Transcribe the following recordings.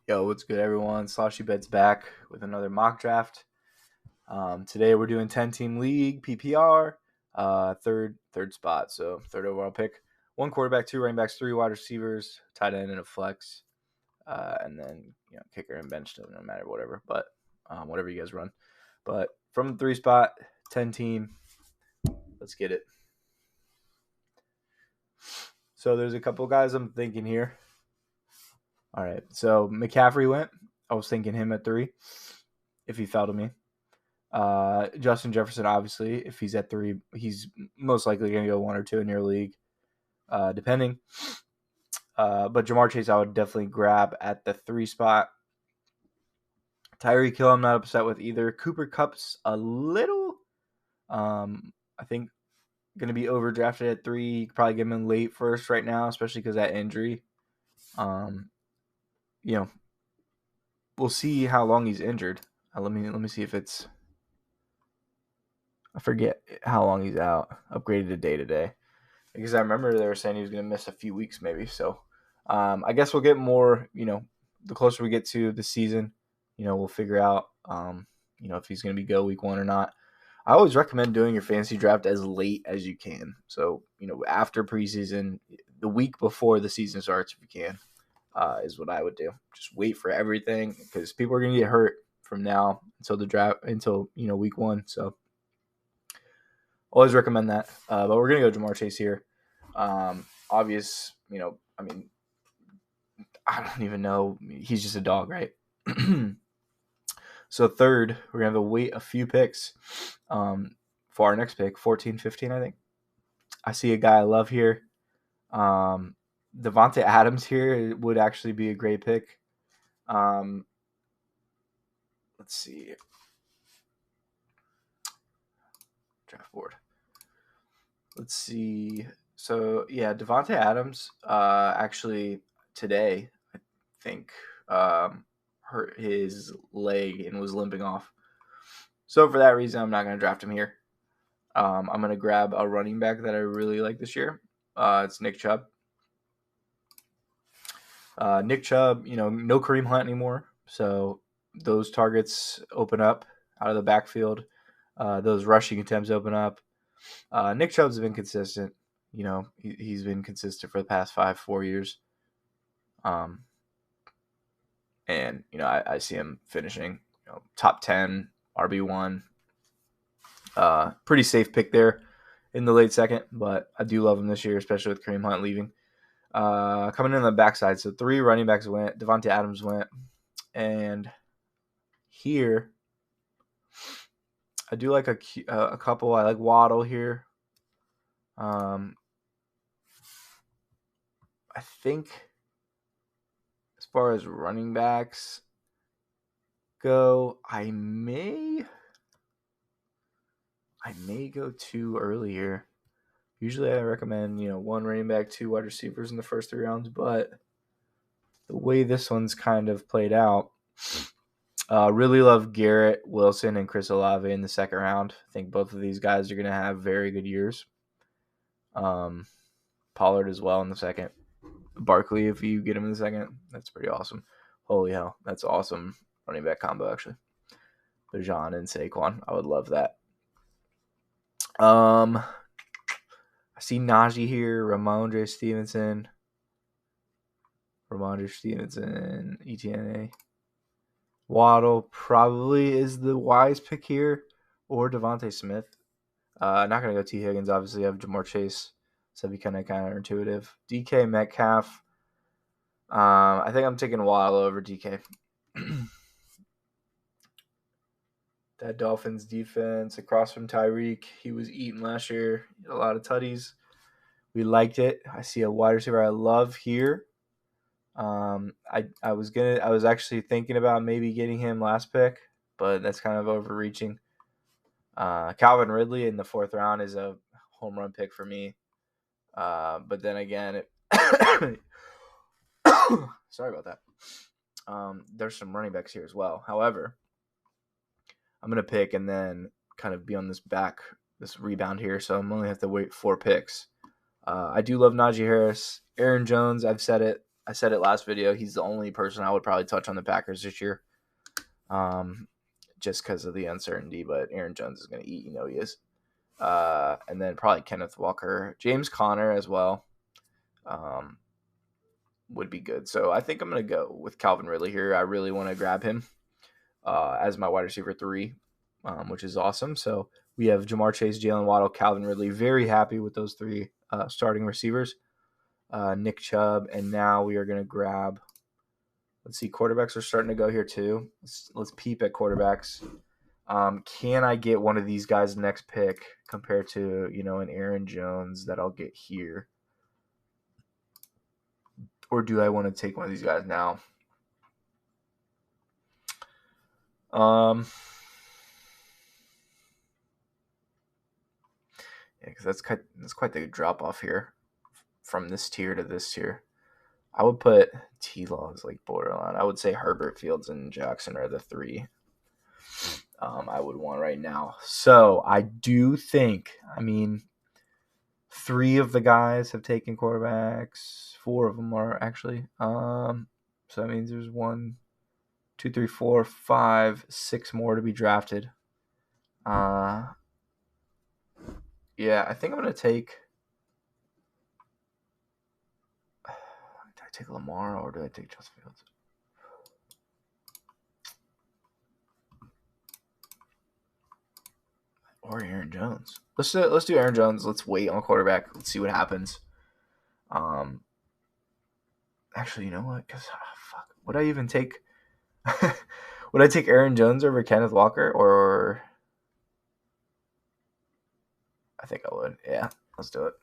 Yo, what's good, everyone? Sloshy Bed's back with another mock draft. Today we're doing 10-team league PPR, third spot, so third overall pick. One quarterback, two running backs, three wide receivers, tight end, and a flex, and then kicker and bench doesn't matter, whatever. But whatever you guys run. But from the 3 spot, 10-team, let's get it. So there's a couple guys I'm thinking here. All right, so McCaffrey went. I was thinking him at 3 if he fell to me. Justin Jefferson, obviously, if he's at 3, he's most likely going to go 1 or 2 in your league, depending. But Jamar Chase, I would definitely grab at the 3 spot. Tyreek Hill, I'm not upset with either. Cooper Kupp's a little, I think, going to be overdrafted at 3. You could probably get him in late first right now, especially because of that injury. We'll see how long he's injured. Let me see if it's. I forget how long he's out. Upgraded to day-to-day. Because I remember they were saying he was going to miss a few weeks maybe. So I guess we'll get more, the closer we get to the season, we'll figure out, if he's going to be go week 1 or not. I always recommend doing your fantasy draft as late as you can. So, after preseason, the week before the season starts if you can, is what I would do. Just wait for everything because people are going to get hurt from now until the draft, until, week 1. So, always recommend that. But we're going to go Jamar Chase here. Obvious, I don't even know. He's just a dog, right? So third, we're going to have to wait a few picks for our next pick, 14, 15, I think. I see a guy I love here. Devontae Adams here would actually be a great pick. Let's see. Draft board. Let's see. So, yeah, Devontae Adams actually today, I think, hurt his leg and was limping off. So, for that reason, I'm not going to draft him here. I'm going to grab a running back that I really like this year. It's Nick Chubb. Nick Chubb, no Kareem Hunt anymore. So, those targets open up out of the backfield. Those rushing attempts open up. Nick Chubb's been consistent. He's been consistent for the past 4 years. And, I see him finishing, top 10, RB1. Pretty safe pick there in the late second, but I do love him this year, especially with Kareem Hunt leaving. Coming in on the backside, so 3 running backs went. Devontae Adams went. And here, I do like a couple. I like Waddle here. I think as far as running backs go, I may go too early here. Usually I recommend, 1 running back, 2 wide receivers in the first 3 rounds, but the way this one's kind of played out, really love Garrett Wilson and Chris Olave in the second round. I think both of these guys are going to have very good years. Pollard as well in the second. Barkley, if you get him in the second, that's pretty awesome. Holy hell, that's awesome running back combo, actually. Bijan and Saquon, I would love that. I see Najee here, Ramondre Stevenson, ETNA. Waddle probably is the wise pick here, or Devontae Smith. Not going to go T. Higgins, obviously. I have Jamar Chase, so that'd be kind of counterintuitive. DK Metcalf. I think I'm taking Waddle over DK. That Dolphins defense across from Tyreek. He was eating last year. A lot of tutties. We liked it. I see a wide receiver I love here. I was actually thinking about maybe getting him last pick, but that's kind of overreaching. Calvin Ridley in the 4th round is a home run pick for me. But then again, sorry about that. There's some running backs here as well. However, I'm going to pick and then kind of be on this rebound here. So I'm only have to wait 4 picks. I do love Najee Harris. Aaron Jones, I've said it I said it last video. He's the only person I would probably touch on the Packers this year, just because of the uncertainty. But Aaron Jones is going to eat. You know he is. And then probably Kenneth Walker, James Conner as well. Would be good. So I think I'm going to go with Calvin Ridley here. I really want to grab him as my wide receiver 3, which is awesome. So we have Jamar Chase, Jalen Waddle, Calvin Ridley. Very happy with those 3 starting receivers. Nick Chubb, and now we are going to grab. Let's see, quarterbacks are starting to go here too. Let's peep at quarterbacks. Can I get one of these guys next pick compared to an Aaron Jones that I'll get here? Or do I want to take one of these guys now? Yeah, because that's quite the drop off here from this tier to this tier. I would put T-Law as like borderline. I would say Herbert, Fields, and Jackson are the 3 I would want right now. So I do think, 3 of the guys have taken quarterbacks. 4 of them are actually. So that means there's 1, 2, 3, 4, 5, 6 more to be drafted. Yeah, I think I'm gonna take. Do I take Lamar or do I take Justin Fields? Or Aaron Jones. Let's do Aaron Jones. Let's wait on quarterback. Let's see what happens. Actually, you know what? Because fuck, would I even take? Would I take Aaron Jones over Kenneth Walker? Or I think I would. Yeah, let's do it.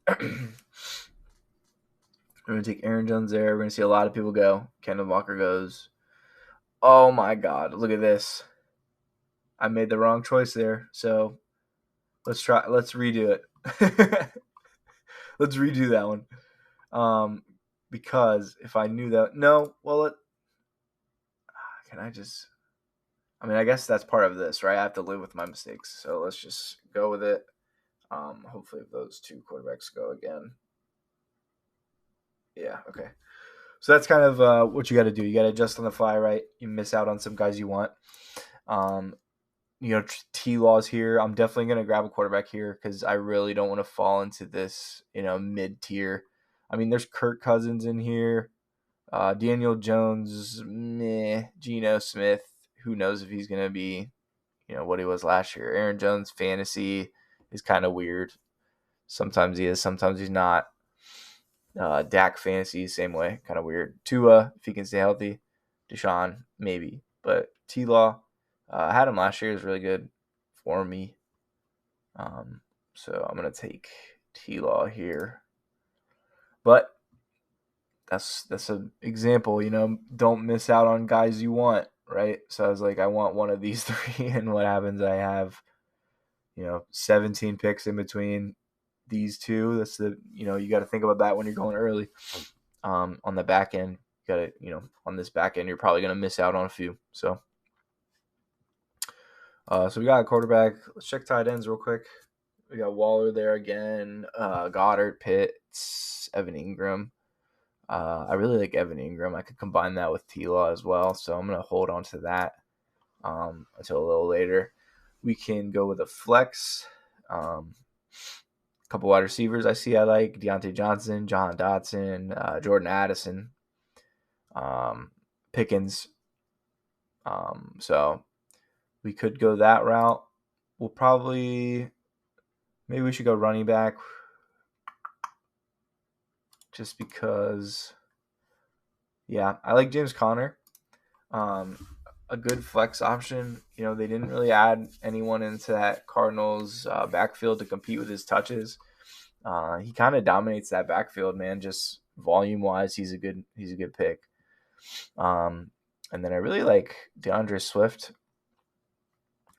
I'm gonna take Aaron Jones there. We're gonna see a lot of people go. Kenneth Walker goes. Oh my God! Look at this. I made the wrong choice there. So let's redo it. Let's redo that one. Because if I knew that, can I just? I guess that's part of this, right? I have to live with my mistakes. So let's just go with it. Hopefully, if those 2 quarterbacks go again. Yeah. Okay. So that's kind of what you got to do. You got to adjust on the fly, right? You miss out on some guys you want. T-Law's here. I'm definitely going to grab a quarterback here because I really don't want to fall into this, mid-tier. There's Kirk Cousins in here. Daniel Jones, meh. Geno Smith, who knows if he's going to be, what he was last year. Aaron Jones, fantasy is kind of weird. Sometimes he is, sometimes he's not. Dak fantasy, same way, kind of weird. Tua, if he can stay healthy. Deshaun, maybe. But T-Law, I had him last year. It was really good for me. So I'm going to take T-Law here. But that's an example, don't miss out on guys you want, right? So I was like, I want one of these 3. And what happens? I have, 17 picks in between these 2. That's you got to think about that when you're going early. On the back end, you got to, on this back end, you're probably going to miss out on a few. So we got a quarterback. Let's check tight ends real quick. We got Waller there again. Goddard, Pitts, Evan Ingram. I really like Evan Ingram. I could combine that with T-Law as well. So I'm going to hold on to that until a little later. We can go with a flex. Couple wide receivers I like. Deontay Johnson, John Dotson, Jordan Addison, Pickens. So we could go that route. Maybe we should go running back just because, yeah, I like James Conner. A good flex option. They didn't really add anyone into that Cardinals backfield to compete with his touches. He kind of dominates that backfield, man. Just volume wise, he's a good pick. And then I really like DeAndre Swift.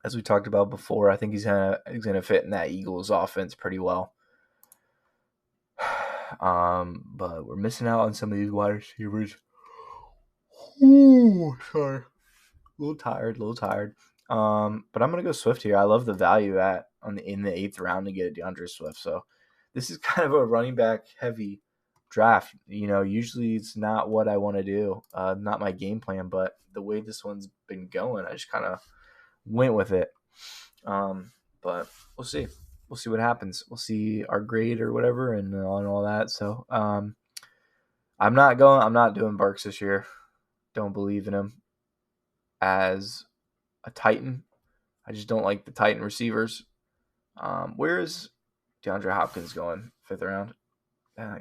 As we talked about before, I think he's gonna fit in that Eagles offense pretty well. But we're missing out on some of these wide receivers. Ooh, sorry. A little tired. But I'm gonna go Swift here. I love the value in the 8th round to get a DeAndre Swift. So this is kind of a running back heavy draft. Usually it's not what I want to do, not my game plan, but the way this one's been going, I just kind of went with it. But we'll see. We'll see what happens. We'll see our grade or whatever and all that. So I'm not doing Burks this year. Don't believe in him as a Titan. I just don't like the Titan receivers. Where is DeAndre Hopkins going? 5th round?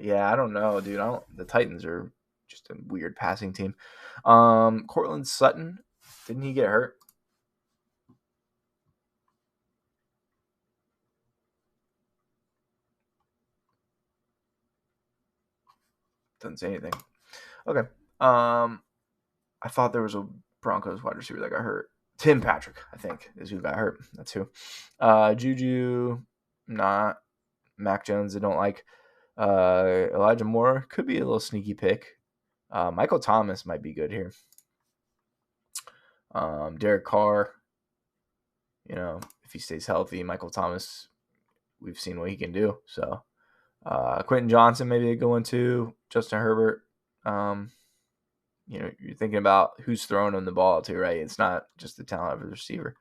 Yeah, I don't know, dude. The Titans are just a weird passing team. Cortland Sutton, didn't he get hurt? Doesn't say anything. Okay. I thought there was a Broncos wide receiver that got hurt. Tim Patrick, I think, is who got hurt. That's who. Juju, not. Mac Jones, I don't like. Elijah Moore could be a little sneaky pick. Michael Thomas might be good here. Derek Carr, if he stays healthy, Michael Thomas, we've seen what he can do. So Quentin Johnson, maybe a good one too. Justin Herbert. You're thinking about who's throwing him the ball too, right? It's not just the talent of the receiver,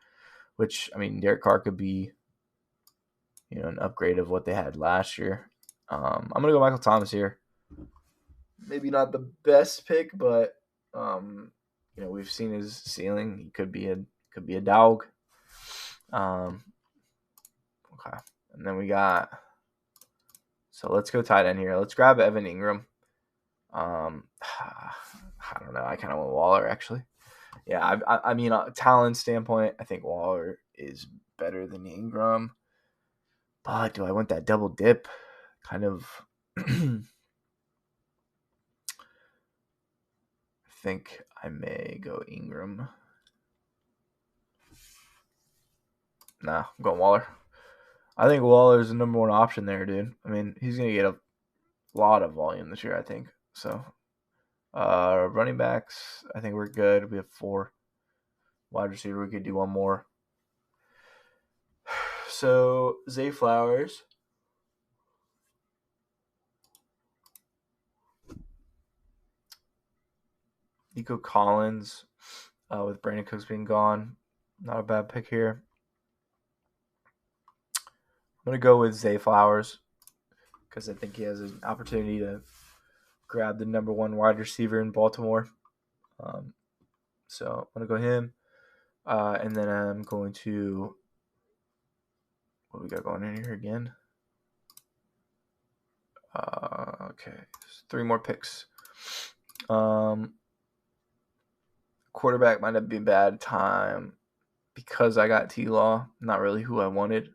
which, Derek Carr could be, an upgrade of what they had last year. I'm going to go Michael Thomas here. Maybe not the best pick, but, we've seen his ceiling. He could be a dog. Okay. And then we got, so let's go tight end here. Let's grab Evan Ingram. I don't know. I kind of want Waller, actually. Yeah, talent standpoint, I think Waller is better than Ingram. But do I want that double dip? Kind of. I think I may go Ingram. Nah, I'm going Waller. I think Waller's the number one option there, dude. He's going to get a lot of volume this year, I think. So, running backs, I think we're good. We have 4. Wide receiver, we could do one more. So, Zay Flowers. Nico Collins, with Brandon Cooks being gone. Not a bad pick here. I'm going to go with Zay Flowers because I think he has an opportunity to grab the number 1 wide receiver in Baltimore. So I'm going to go him. And then I'm going to, what we got going in here again? Okay, 3 more picks. Quarterback might have been a bad time because I got T-Law. Not really who I wanted.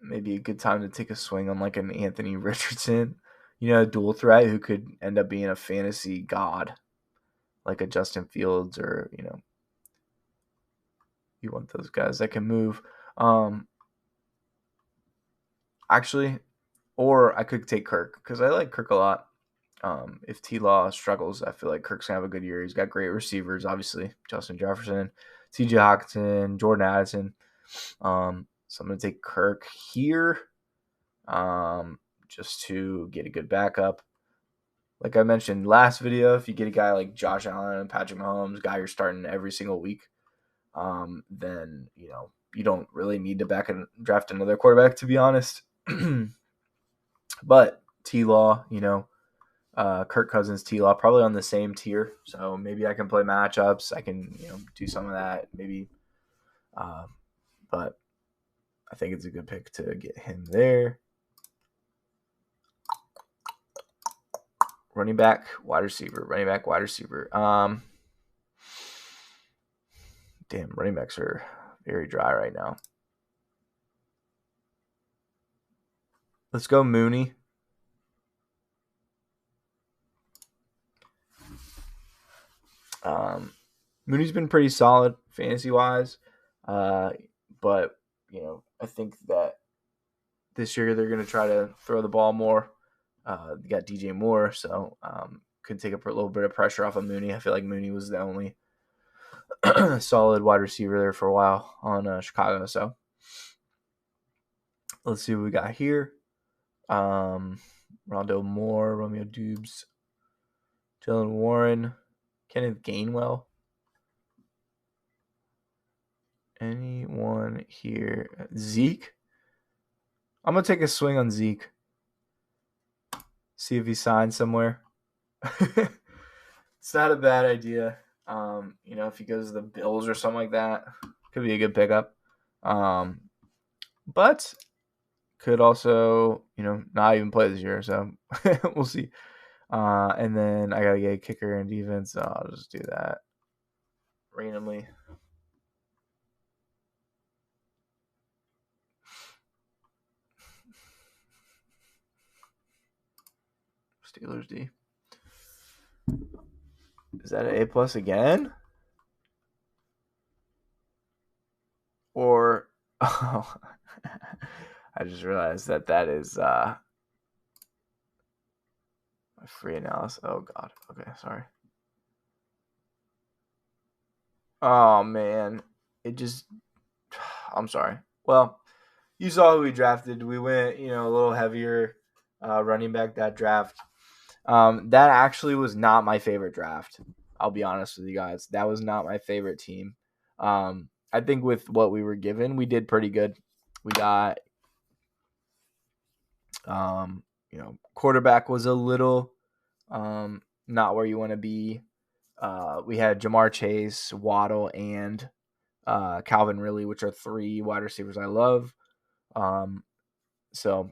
Maybe a good time to take a swing on like an Anthony Richardson, a dual threat who could end up being a fantasy god, like a Justin Fields or, you want those guys that can move. Actually, or I could take Kirk because I like Kirk a lot. If T-Law struggles, I feel like Kirk's going to have a good year. He's got great receivers, obviously. Justin Jefferson, T.J. Hockenson, Jordan Addison. So I'm going to take Kirk here just to get a good backup. Like I mentioned last video, if you get a guy like Josh Allen and Patrick Mahomes, guy you're starting every single week, then, you don't really need to draft another quarterback, to be honest. But T-Law, Kirk Cousins, T-Law, probably on the same tier. So maybe I can play matchups. I can, do some of that maybe. But I think it's a good pick to get him there. Running back, wide receiver. Damn, running backs are very dry right now. Let's go Mooney. Mooney's been pretty solid fantasy-wise. But, I think that this year they're going to try to throw the ball more. They got DJ Moore, so could take a little bit of pressure off of Mooney. I feel like Mooney was the only solid wide receiver there for a while on Chicago. So let's see what we got here. Rondo Moore, Romeo Dubes, Jalen Warren, Kenneth Gainwell. Anyone here? Zeke? I'm going to take a swing on Zeke. See if he signs somewhere. It's not a bad idea. If he goes to the Bills or something like that, could be a good pickup. But could also, not even play this year. So we'll see. And then I got to get a kicker and defense. So I'll just do that randomly. Steelers D. Is that an A+ again? Or oh, I just realized that is my free analysis. Oh god. Okay, sorry. Oh man. I'm sorry. Well, you saw who we drafted. We went, a little heavier running back that draft. That actually was not my favorite draft. I'll be honest with you guys. That was not my favorite team. I think with what we were given, we did pretty good. We got, quarterback was a little not where you want to be. We had Jamar Chase, Waddle, and Calvin Ridley, which are 3 wide receivers I love. So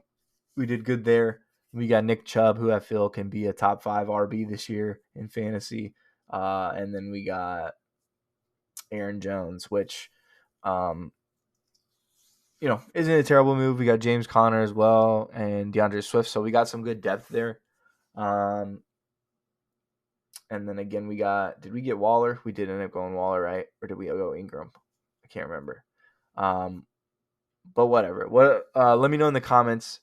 we did good there. We got Nick Chubb, who I feel can be a top 5 RB this year in fantasy. And then we got Aaron Jones, which, isn't a terrible move. We got James Conner as well and DeAndre Swift. So we got some good depth there. And then again, did we get Waller? We did end up going Waller, right? Or did we go Ingram? I can't remember. But whatever. Let me know in the comments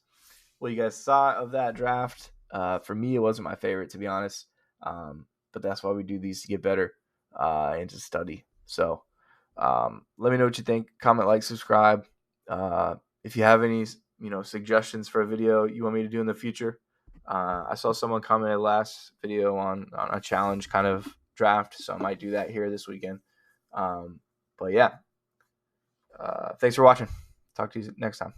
what you guys thought of that draft. For me, it wasn't my favorite, to be honest. But that's why we do these, to get better and to study. So let me know what you think. Comment, like, subscribe. If you have any, suggestions for a video you want me to do in the future. I saw someone commented last video on a challenge kind of draft, so I might do that here this weekend. But yeah, thanks for watching. Talk to you next time.